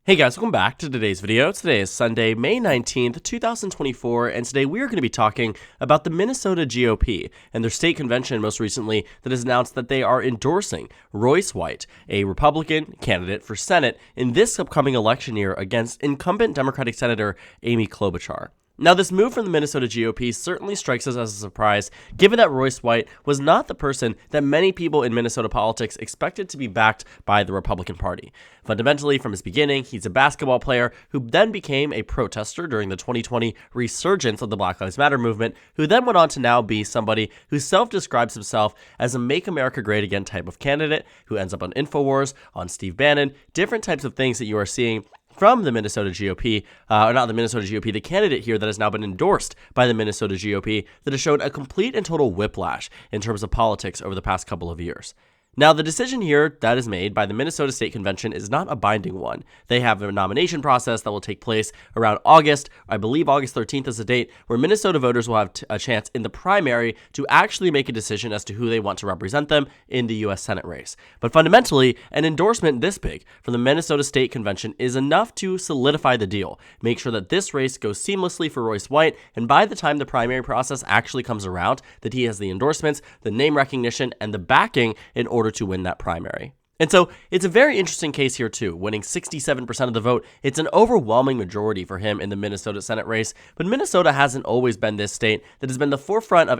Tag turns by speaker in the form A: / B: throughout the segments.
A: Hey guys, welcome back to today's video. Today is Sunday, May 19th, 2024, and today we are going to be talking about the Minnesota GOP and their state convention most recently that has announced that they are endorsing Royce White, a Republican candidate for Senate in this upcoming election year against incumbent Democratic Senator Amy Klobuchar. Now, this move from the Minnesota GOP certainly strikes us as a surprise, given that Royce White was not the person that many people in Minnesota politics expected to be backed by the Republican Party. Fundamentally, from his beginning, he's a basketball player who then became a protester during the 2020 resurgence of the Black Lives Matter movement, who then went on to now be somebody who self-describes himself as a Make America Great Again type of candidate, who ends up on InfoWars, on Steve Bannon, different types of things that you are seeing from the Minnesota GOP, or not the Minnesota GOP, the candidate here that has now been endorsed by the Minnesota GOP that has shown a complete and total whiplash in terms of politics over the past couple of years. Now, the decision here that is made by the Minnesota State Convention is not a binding one. They have a nomination process that will take place around August. I believe August 13th is the date where Minnesota voters will have a chance in the primary to actually make a decision as to who they want to represent them in the U.S. Senate race. But fundamentally, an endorsement this big from the Minnesota State Convention is enough to solidify the deal, make sure that this race goes seamlessly for Royce White, and by the time the primary process actually comes around, that he has the endorsements, the name recognition, and the backing in order to win that primary. And so it's a very interesting case here too, winning 67% of the vote. It's an overwhelming majority for him in the Minnesota Senate race, but Minnesota hasn't always been this state that has been the forefront of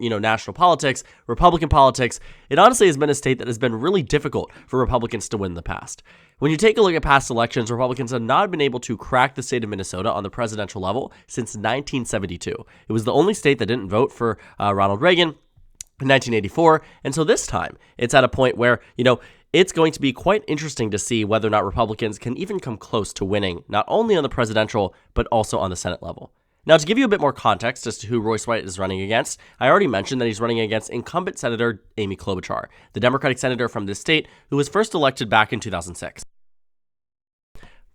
A: national politics, Republican politics. It honestly has been a state that has been really difficult for Republicans to win in the past. When you take a look at past elections, Republicans have not been able to crack the state of Minnesota on the presidential level since 1972. It was the only state that didn't vote for Ronald Reagan in 1984, and so this time it's at a point where, it's going to be quite interesting to see whether or not Republicans can even come close to winning, not only on the presidential, but also on the Senate level. Now, to give you a bit more context as to who Royce White is running against, I already mentioned that he's running against incumbent Senator Amy Klobuchar, the Democratic senator from this state who was first elected back in 2006.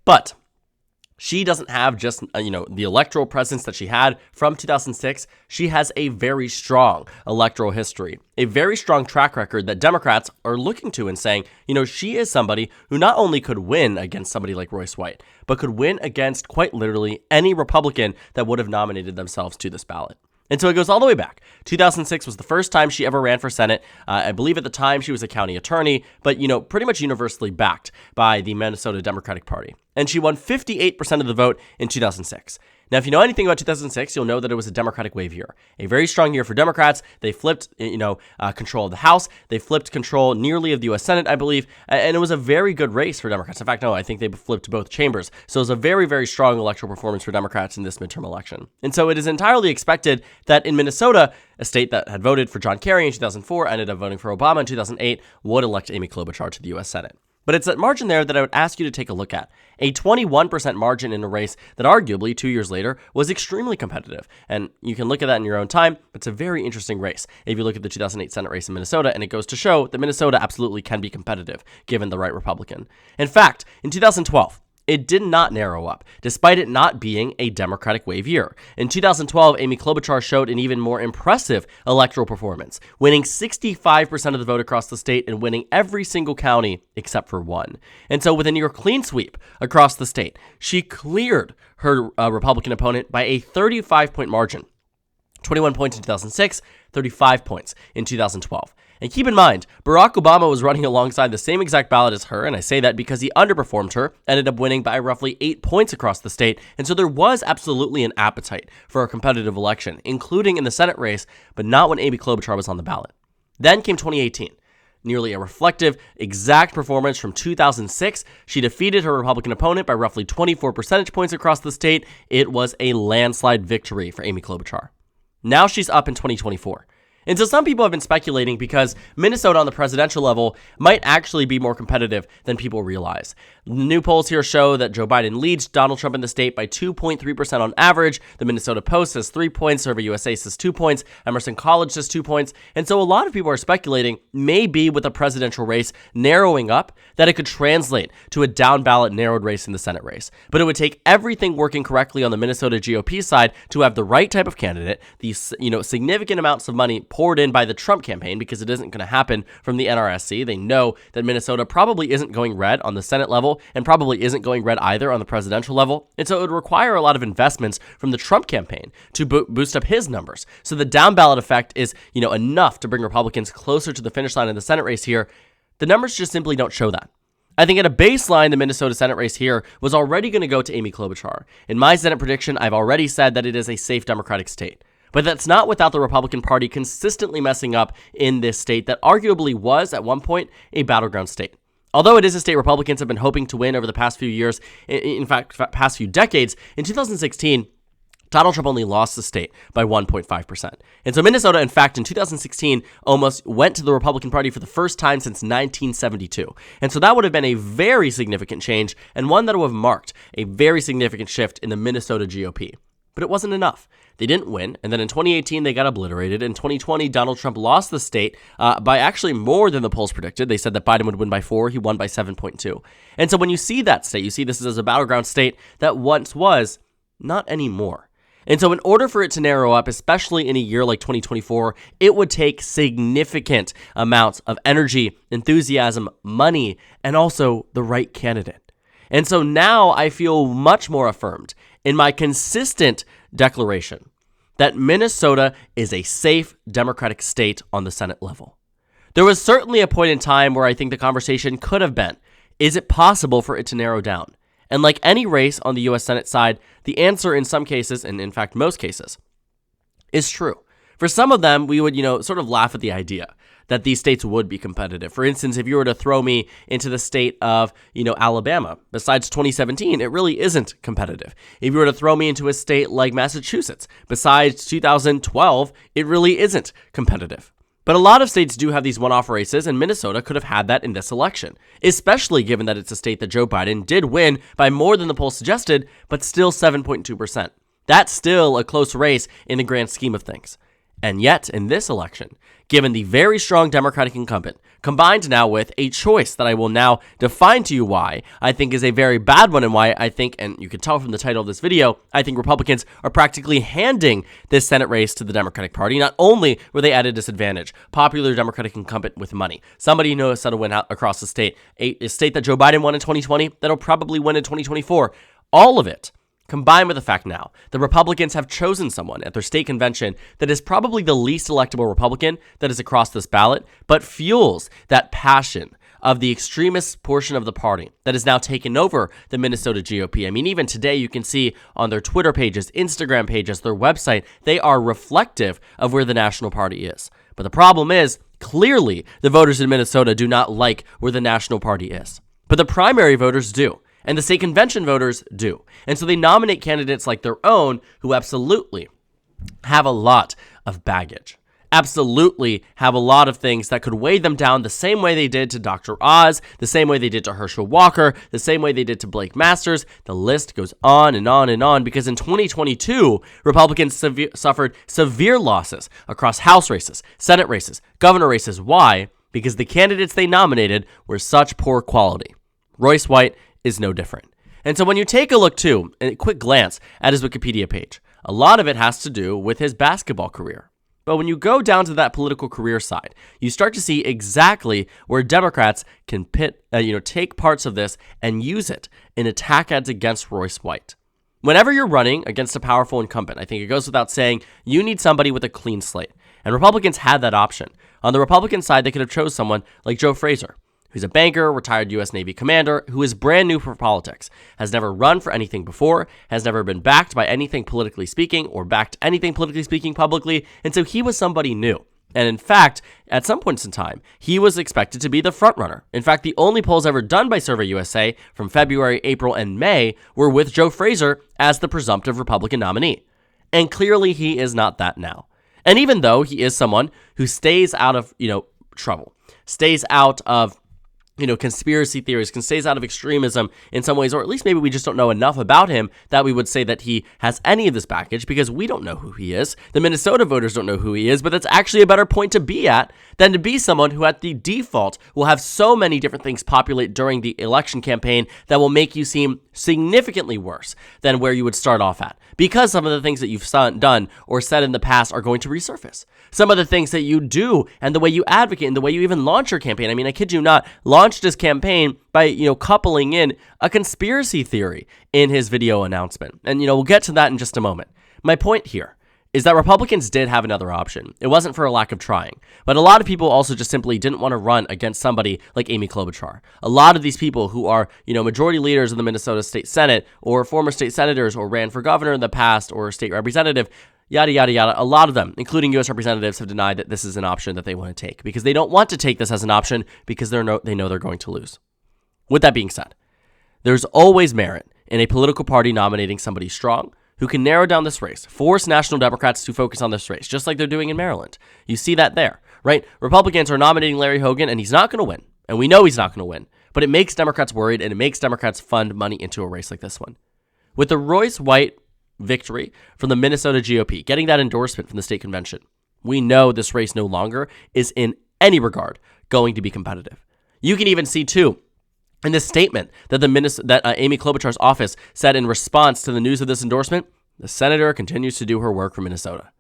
A: But she doesn't have just, the electoral presence that she had from 2006. She has a very strong electoral history, a very strong track record that Democrats are looking to and saying, she is somebody who not only could win against somebody like Royce White, but could win against quite literally any Republican that would have nominated themselves to this ballot. And so it goes all the way back. 2006 was the first time she ever ran for Senate. I believe at the time she was a county attorney, but, pretty much universally backed by the Minnesota Democratic Party. And she won 58% of the vote in 2006. Now, if you know anything about 2006, you'll know that it was a Democratic wave year, a very strong year for Democrats. They flipped, control of the House. They flipped control nearly of the U.S. Senate, I believe, and it was a very good race for Democrats. In fact, no, I think they flipped both chambers. So it was a very, very strong electoral performance for Democrats in this midterm election. And so it is entirely expected that in Minnesota, a state that had voted for John Kerry in 2004, ended up voting for Obama in 2008, would elect Amy Klobuchar to the U.S. Senate. But it's that margin there that I would ask you to take a look at. A 21% margin in a race that arguably 2 years later was extremely competitive. And you can look at that in your own time, but it's a very interesting race. If you look at the 2008 Senate race in Minnesota, and it goes to show that Minnesota absolutely can be competitive, given the right Republican. In fact, in 2012, it did not narrow up, despite it not being a Democratic wave year. In 2012, Amy Klobuchar showed an even more impressive electoral performance, winning 65% of the vote across the state and winning every single county except for one. And so with a near clean sweep across the state, she cleared her Republican opponent by a 35-point margin. 21 points in 2006, 35 points in 2012. And keep in mind, Barack Obama was running alongside the same exact ballot as her, and I say that because he underperformed her, ended up winning by roughly 8 points across the state, and so there was absolutely an appetite for a competitive election, including in the Senate race, but not when Amy Klobuchar was on the ballot. Then came 2018. Nearly a reflective, exact performance from 2006. She defeated her Republican opponent by roughly 24 percentage points across the state. It was a landslide victory for Amy Klobuchar. Now she's up in 2024. And so some people have been speculating because Minnesota on the presidential level might actually be more competitive than people realize. New polls here show that Joe Biden leads Donald Trump in the state by 2.3% on average. The Minnesota Post says 3 points. Survey USA says 2 points. Emerson College says 2 points. And so a lot of people are speculating maybe with the presidential race narrowing up that it could translate to a down ballot narrowed race in the Senate race. But it would take everything working correctly on the Minnesota GOP side to have the right type of candidate, these significant amounts of money poured in by the Trump campaign, because it isn't going to happen from the NRSC. They know that Minnesota probably isn't going red on the Senate level, purple and probably isn't going red either on the presidential level. And so it would require a lot of investments from the Trump campaign to boost up his numbers. So the down ballot effect is, enough to bring Republicans closer to the finish line in the Senate race here. The numbers just simply don't show that. I think at a baseline, the Minnesota Senate race here was already going to go to Amy Klobuchar. In my Senate prediction, I've already said that it is a safe Democratic state. But that's not without the Republican Party consistently messing up in this state that arguably was, at one point, a battleground state. Although it is a state Republicans have been hoping to win over the past few years, in fact, past few decades, in 2016, Donald Trump only lost the state by 1.5%. And so Minnesota, in fact, in 2016, almost went to the Republican Party for the first time since 1972. And so that would have been a very significant change and one that would have marked a very significant shift in the Minnesota GOP. But it wasn't enough. They didn't win, and then in 2018, they got obliterated. In 2020, Donald Trump lost the state by actually more than the polls predicted. They said that Biden would win by 4. He won by 7.2. And so when you see that state, you see this as a battleground state that once was, not anymore. And so in order for it to narrow up, especially in a year like 2024, it would take significant amounts of energy, enthusiasm, money, and also the right candidate. And so now I feel much more affirmed in my consistent declaration that Minnesota is a safe Democratic state on the Senate level. There was certainly a point in time where I think the conversation could have been, is it possible for it to narrow down? And like any race on the U.S. Senate side, the answer in some cases, and in fact most cases, is true. For some of them, we would, sort of laugh at the idea that these states would be competitive. For instance, if you were to throw me into the state of, Alabama, besides 2017, it really isn't competitive. If you were to throw me into a state like Massachusetts, besides 2012, it really isn't competitive. But a lot of states do have these one-off races, and Minnesota could have had that in this election, especially given that it's a state that Joe Biden did win by more than the poll suggested, but still 7.2%. That's still a close race in the grand scheme of things. And yet, in this election, given the very strong Democratic incumbent, combined now with a choice that I will now define to you why I think is a very bad one, and why I think, and you can tell from the title of this video, I think Republicans are practically handing this Senate race to the Democratic Party. Not only were they at a disadvantage, popular Democratic incumbent with money, somebody who knows how to win out across the state, a state that Joe Biden won in 2020, that'll probably win in 2024, all of it combined with the fact now the Republicans have chosen someone at their state convention that is probably the least electable Republican that is across this ballot, but fuels that passion of the extremist portion of the party that has now taken over the Minnesota GOP. I mean, even today you can see on their Twitter pages, Instagram pages, their website, they are reflective of where the National Party is. But the problem is, clearly, the voters in Minnesota do not like where the National Party is. But the primary voters do. And the state convention voters do. And so they nominate candidates like their own who absolutely have a lot of baggage. Absolutely have a lot of things that could weigh them down the same way they did to Dr. Oz, the same way they did to Herschel Walker, the same way they did to Blake Masters. The list goes on and on and on because in 2022, Republicans suffered severe losses across House races, Senate races, governor races. Why? Because the candidates they nominated were such poor quality. Royce White is no different. And so when you take a look too, a quick glance at his Wikipedia page, a lot of it has to do with his basketball career. But when you go down to that political career side, you start to see exactly where Democrats can take parts of this and use it in attack ads against Royce White. Whenever you're running against a powerful incumbent, I think it goes without saying, you need somebody with a clean slate. And Republicans had that option. On the Republican side, they could have chose someone like Joe Fraser, who's a banker, retired U.S. Navy commander, who is brand new for politics, has never run for anything before, has never been backed by anything politically speaking or backed anything politically speaking publicly, and so he was somebody new. And in fact, at some points in time, he was expected to be the frontrunner. In fact, the only polls ever done by Survey USA from February, April, and May were with Joe Fraser as the presumptive Republican nominee. And clearly he is not that now. And even though he is someone who stays out of, trouble, stays out of conspiracy theories, stays out of extremism in some ways, or at least maybe we just don't know enough about him that we would say that he has any of this baggage because we don't know who he is. The Minnesota voters don't know who he is, but that's actually a better point to be at than to be someone who at the default will have so many different things populate during the election campaign that will make you seem significantly worse than where you would start off at. Because some of the things that you've done or said in the past are going to resurface. Some of the things that you do and the way you advocate and the way you even launch your campaign. I mean, I kid you not, launching launched his campaign by, coupling in a conspiracy theory in his video announcement. And, we'll get to that in just a moment. My point here is that Republicans did have another option. It wasn't for a lack of trying, but a lot of people also just simply didn't want to run against somebody like Amy Klobuchar. A lot of these people who are, majority leaders in the Minnesota State Senate or former state senators or ran for governor in the past or state representative, yada, yada, yada. A lot of them, including U.S. representatives, have denied that this is an option that they want to take because they don't want to take this as an option because they know they're going to lose. With that being said, there's always merit in a political party nominating somebody strong who can narrow down this race, force national Democrats to focus on this race, just like they're doing in Maryland. You see that there, right? Republicans are nominating Larry Hogan, and he's not going to win. And we know he's not going to win. But it makes Democrats worried, and it makes Democrats fund money into a race like this one. With the Royce White victory from the Minnesota GOP, getting that endorsement from the state convention, we know this race no longer is in any regard going to be competitive. You can even see, too, in this statement that Amy Klobuchar's office said in response to the news of this endorsement, the senator continues to do her work for Minnesota.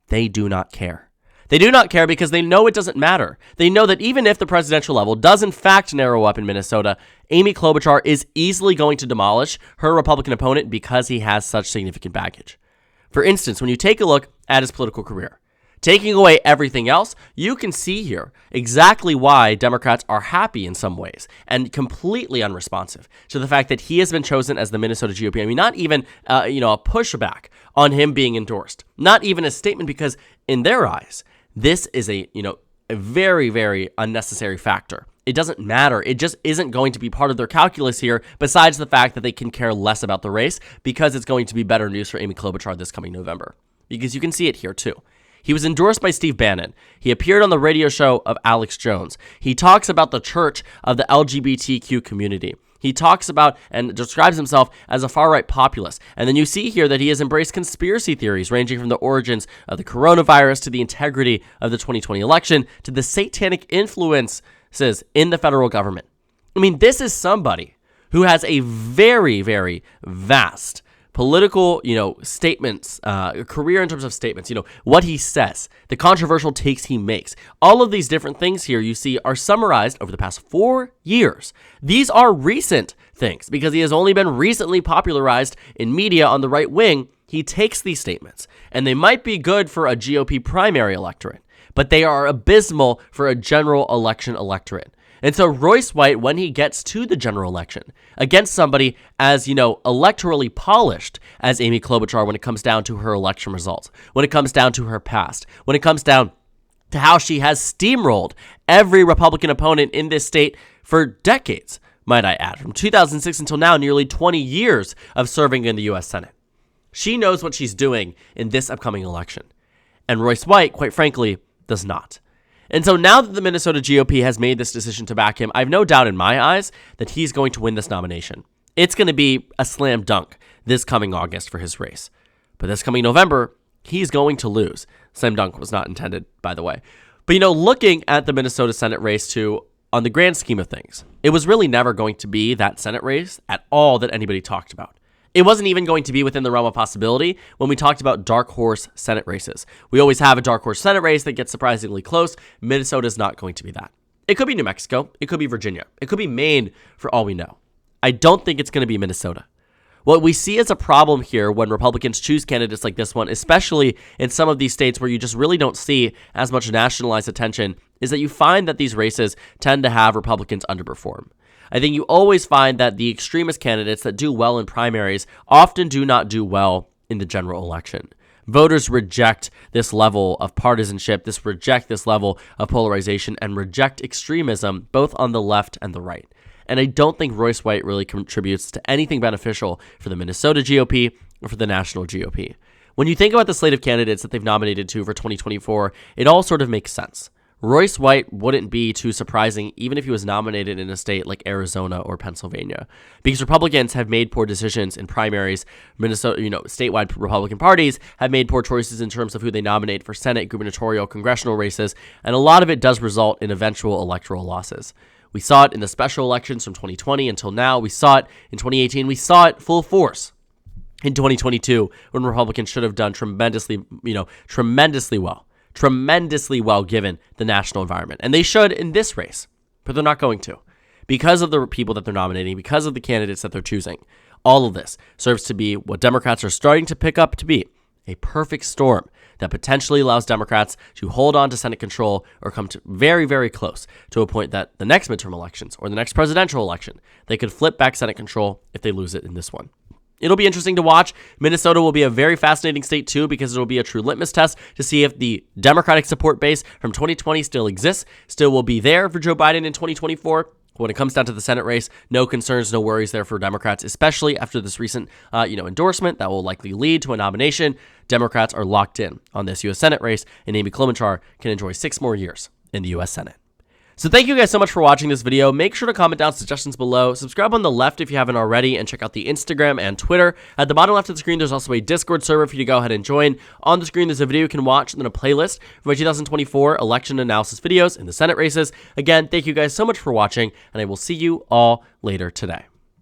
A: They do not care. They do not care because they know it doesn't matter. They know that even if the presidential level does in fact narrow up in Minnesota, Amy Klobuchar is easily going to demolish her Republican opponent because he has such significant baggage. For instance, when you take a look at his political career, taking away everything else, you can see here exactly why Democrats are happy in some ways and completely unresponsive to the fact that he has been chosen as the Minnesota GOP. I mean, not even, a pushback on him being endorsed, not even a statement, because in their eyes, this is a very, very unnecessary factor. It doesn't matter. It just isn't going to be part of their calculus here, besides the fact that they can care less about the race because it's going to be better news for Amy Klobuchar this coming November. Because you can see it here too. He was endorsed by Steve Bannon. He appeared on the radio show of Alex Jones. He talks about the church of the LGBTQ community. He talks about and describes himself as a far-right populist. And then you see here that he has embraced conspiracy theories ranging from the origins of the coronavirus to the integrity of the 2020 election to the satanic influences in the federal government. I mean, this is somebody who has a very, very vast political, statements, career in terms of statements, what he says, the controversial takes he makes. All of these different things here you see are summarized over the past 4 years. These are recent things because he has only been recently popularized in media on the right wing. He takes these statements and they might be good for a GOP primary electorate, but they are abysmal for a general election electorate. And so Royce White, when he gets to the general election against somebody as, electorally polished as Amy Klobuchar when it comes down to her election results, when it comes down to her past, when it comes down to how she has steamrolled every Republican opponent in this state for decades, might I add, from 2006 until now, nearly 20 years of serving in the U.S. Senate. She knows what she's doing in this upcoming election. And Royce White, quite frankly, does not. And so now that the Minnesota GOP has made this decision to back him, I have no doubt in my eyes that he's going to win this nomination. It's going to be a slam dunk this coming August for his race. But this coming November, he's going to lose. Slam dunk was not intended, by the way. But, looking at the Minnesota Senate race too, on the grand scheme of things, it was really never going to be that Senate race at all that anybody talked about. It wasn't even going to be within the realm of possibility when we talked about dark horse Senate races. We always have a dark horse Senate race that gets surprisingly close. Minnesota is not going to be that. It could be New Mexico. It could be Virginia. It could be Maine for all we know. I don't think it's going to be Minnesota. What we see as a problem here when Republicans choose candidates like this one, especially in some of these states where you just really don't see as much nationalized attention, is that you find that these races tend to have Republicans underperform. I think you always find that the extremist candidates that do well in primaries often do not do well in the general election. Voters reject this level of partisanship, reject this level of polarization, and reject extremism both on the left and the right. And I don't think Royce White really contributes to anything beneficial for the Minnesota GOP or for the national GOP. When you think about the slate of candidates that they've nominated to for 2024, it all sort of makes sense. Royce White wouldn't be too surprising even if he was nominated in a state like Arizona or Pennsylvania, because Republicans have made poor decisions in primaries. Minnesota, statewide Republican parties have made poor choices in terms of who they nominate for Senate, gubernatorial, congressional races, and a lot of it does result in eventual electoral losses. We saw it in the special elections from 2020 until now. We saw it in 2018. We saw it full force in 2022 when Republicans should have done tremendously well given the national environment. And they should in this race, but they're not going to. because of the people that they're nominating, because of the candidates that they're choosing. All of this serves to be what Democrats are starting to pick up to be a perfect storm that potentially allows Democrats to hold on to Senate control or come to very, very close to a point that the next midterm elections or the next presidential election, they could flip back Senate control if they lose it in this one. It'll be interesting to watch. Minnesota will be a very fascinating state too, because it'll be a true litmus test to see if the Democratic support base from 2020 still exists, still will be there for Joe Biden in 2024. When it comes down to the Senate race, no concerns, no worries there for Democrats, especially after this recent, endorsement that will likely lead to a nomination. Democrats are locked in on this U.S. Senate race, and Amy Klobuchar can enjoy 6 more years in the U.S. Senate. So thank you guys so much for watching this video. Make sure to comment down suggestions below. Subscribe on the left if you haven't already, and check out the Instagram and Twitter. At the bottom left of the screen, there's also a Discord server for you to go ahead and join. On the screen, there's a video you can watch and then a playlist for my 2024 election analysis videos in the Senate races. Again, thank you guys so much for watching, and I will see you all later today.